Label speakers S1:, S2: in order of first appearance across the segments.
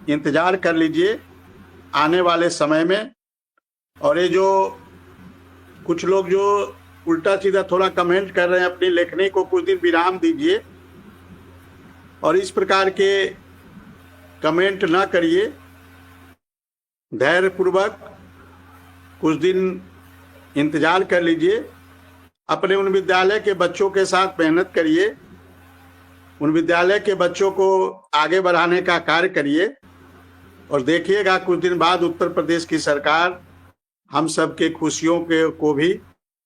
S1: इंतजार कर लीजिए आने वाले समय में। और ये जो कुछ लोग जो उल्टा सीधा थोड़ा कमेंट कर रहे हैं, अपनी लेखनी को कुछ दिन विराम दीजिए और इस प्रकार के कमेंट ना करिए। धैर्य पूर्वक कुछ दिन इंतजार कर लीजिए। अपने उन विद्यालय के बच्चों के साथ मेहनत करिए, उन विद्यालय के बच्चों को आगे बढ़ाने का कार्य करिए और देखिएगा कुछ दिन बाद उत्तर प्रदेश की सरकार हम सबके खुशियों के को भी,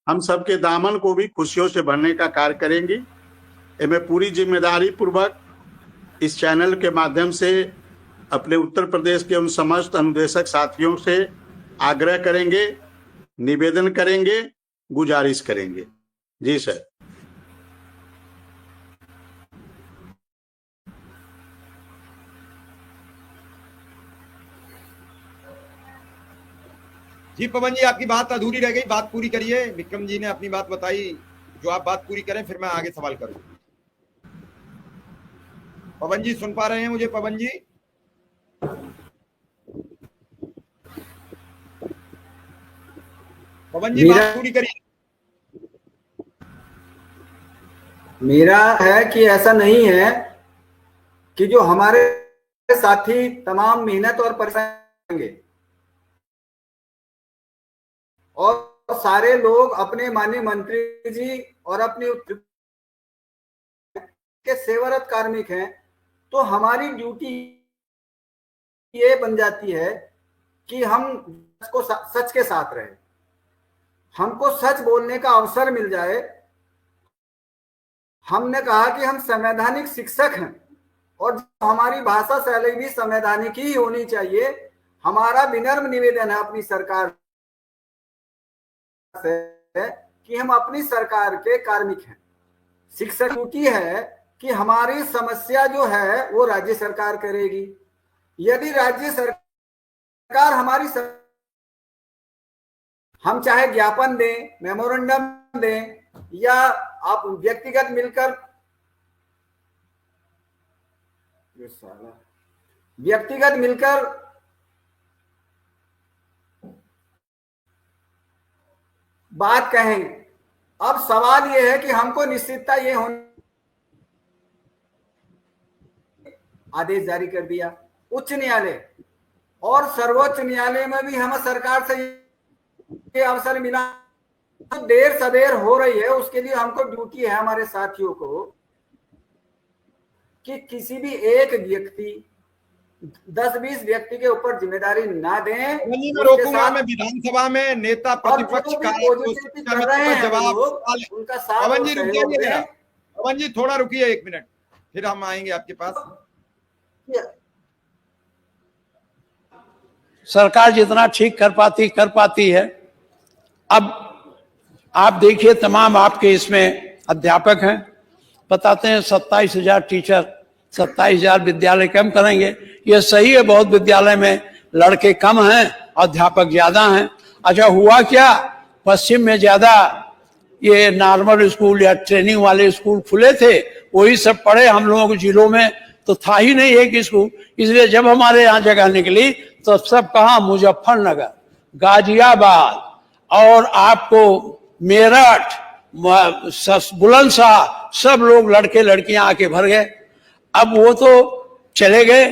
S1: हम सबके दामन को भी खुशियों से भरने का कार्य करेंगी। मैं पूरी जिम्मेदारी पूर्वक इस चैनल के माध्यम से अपने उत्तर प्रदेश के उन समस्त अनुदेशक साथियों से आग्रह करेंगे, निवेदन करेंगे, गुजारिश करेंगे। जी सर।
S2: जी पवन जी, आपकी बात अधूरी रह गई, बात पूरी करिए। विक्रम जी ने अपनी बात बताई, जो आप बात पूरी करें फिर मैं आगे सवाल करूं। पवन जी सुन पा रहे हैं मुझे? पवन जी, पवन जी बात पूरी करिए।
S3: मेरा है कि ऐसा नहीं है कि जो हमारे साथी तमाम मेहनत और परिश्रम करेंगे और सारे लोग अपने माननीय मंत्री जी और अपने के सेवारत कार्मिक हैं, तो हमारी ड्यूटी ये बन जाती है कि हम को सच के साथ रहें, हमको सच बोलने का अवसर मिल जाए। हमने कहा कि हम संवैधानिक शिक्षक हैं और हमारी भाषा शैली भी संवैधानिक ही होनी चाहिए। हमारा विनम्र निवेदन है अपनी सरकार से कि हम अपनी सरकार के कार्मिक हैं। शिक्षक ड्यूटी है कि हमारी समस्या जो है वो राज्य सरकार करेगी। यदि राज्य सरकार हमारी हम चाहे ज्ञापन दें, मेमोरेंडम दें या आप व्यक्तिगत मिलकर बात कहें। अब सवाल यह है कि हमको निश्चितता ये होनी, आदेश जारी कर दिया उच्च न्यायालय और सर्वोच्च न्यायालय में भी हमें सरकार से ये अवसर मिला। तो देर सवेर हो रही है, उसके लिए हमको ड्यूटी है हमारे साथियों को कि किसी भी एक व्यक्ति 10-20 व्यक्ति के ऊपर जिम्मेदारी ना दें।
S2: मैं रोकूंगा, मैं विधानसभा में नेता प्रतिपक्ष का जवाब
S3: उनका साथ।
S2: पवन जी रुकिए, पवन जी थोड़ा रुकिए 1 मिनट, फिर हम आएंगे आपके पास।
S4: सरकार जितना ठीक कर पाती है। अब आप देखिए, तमाम आपके इसमें अध्यापक हैं, बताते हैं 27,000 टीचर, 27,000 विद्यालय कम करेंगे। ये सही है, बहुत विद्यालय में लड़के कम हैं, अध्यापक ज्यादा हैं। अच्छा हुआ क्या, पश्चिम में ज्यादा ये नॉर्मल स्कूल या ट्रेनिंग वाले स्कूल खुले थे, वही सब पढ़े। हम लोगों के जिलों में तो था ही नहीं एक स्कूल, इसलिए जब हमारे यहाँ जगह निकली तो सब कहा मुजफ्फरनगर, गाजियाबाद और आपको मेरठ, बुलंदशहर, सब लोग लड़के लड़कियां आके भर गए। अब वो तो चले गए,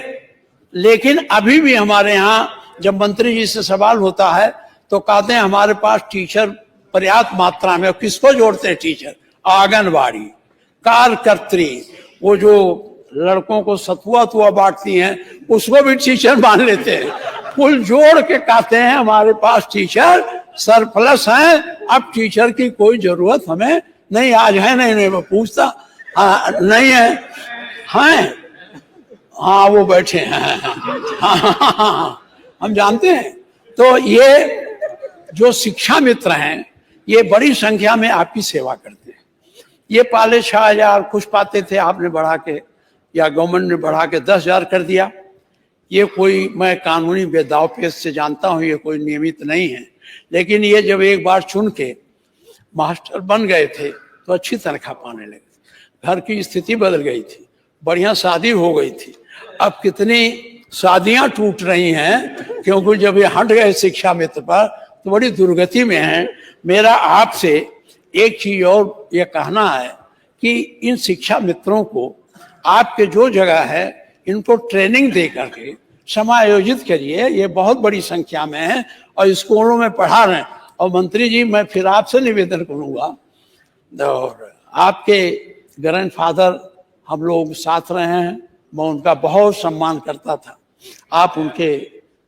S4: लेकिन अभी भी हमारे यहाँ जब मंत्री जी से सवाल होता है तो कहते हैं हमारे पास टीचर पर्याप्त मात्रा में। किसको जोड़ते हैं टीचर? आंगनबाड़ी कार्यकर्त्री, वो जो लड़कों को सतुआ तुआ बांटती हैं उसको भी टीचर मान लेते हैं। कुल जोड़ के कहते हैं हमारे पास टीचर सरप्लस हैं, अब टीचर की कोई जरूरत हमें नहीं। आज है नहीं मैं पूछता, नहीं है, हैं, हाँ वो बैठे हैं, हाँ, हम जानते हैं। तो ये जो शिक्षा मित्र हैं ये बड़ी संख्या में आपकी सेवा करते हैं। ये पहले 6,000 कुछ पाते थे, आपने बढ़ा के या गवर्नमेंट ने बढ़ा के 10,000 कर दिया। ये कोई, मैं कानूनी बेदाव पेश से जानता हूँ, ये कोई नियमित नहीं है, लेकिन ये जब एक बार चुन के मास्टर बन गए थे तो अच्छी तनख्वाह पाने लगे थे। घर की स्थिति बदल गई थी, बढ़िया शादी हो गई थी। अब कितनी शादियां टूट रही हैं, क्योंकि जब ये हट गए शिक्षा मित्र पर तो बड़ी दुर्गति में है। मेरा आपसे एक चीज और ये कहना है कि इन शिक्षा मित्रों को आपके जो जगह है इनको ट्रेनिंग दे करके समायोजित करिए। ये बहुत बड़ी संख्या में है और स्कूलों में पढ़ा रहे हैं। और मंत्री जी, मैं फिर आपसे निवेदन करूंगा, और आपके ग्रैंडफादर हम लोग साथ रहे हैं, मैं उनका बहुत सम्मान करता था। आप उनके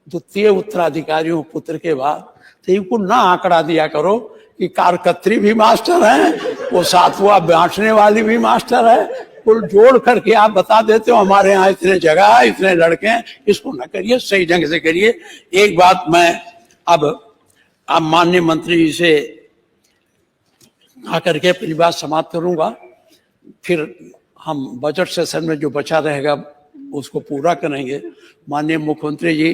S4: द्वितीय उत्तराधिकारियों पुत्र के बाद, तो इनको ना आंकड़ा दिया करो कि कारकत्री भी मास्टर है, वो सातवां बांटने वाली भी मास्टर है। कुल जोड़ करके आप बता देते हो हमारे यहाँ इतने जगह है, इतने लड़के हैं। इसको ना करिए, सही ढंग से करिए। एक बात मैं अब माननीय मंत्री जी से आकर के अपनी बात समाप्त करूंगा, फिर हम बजट सेशन में जो बचा रहेगा उसको पूरा करेंगे। माननीय मुख्यमंत्री जी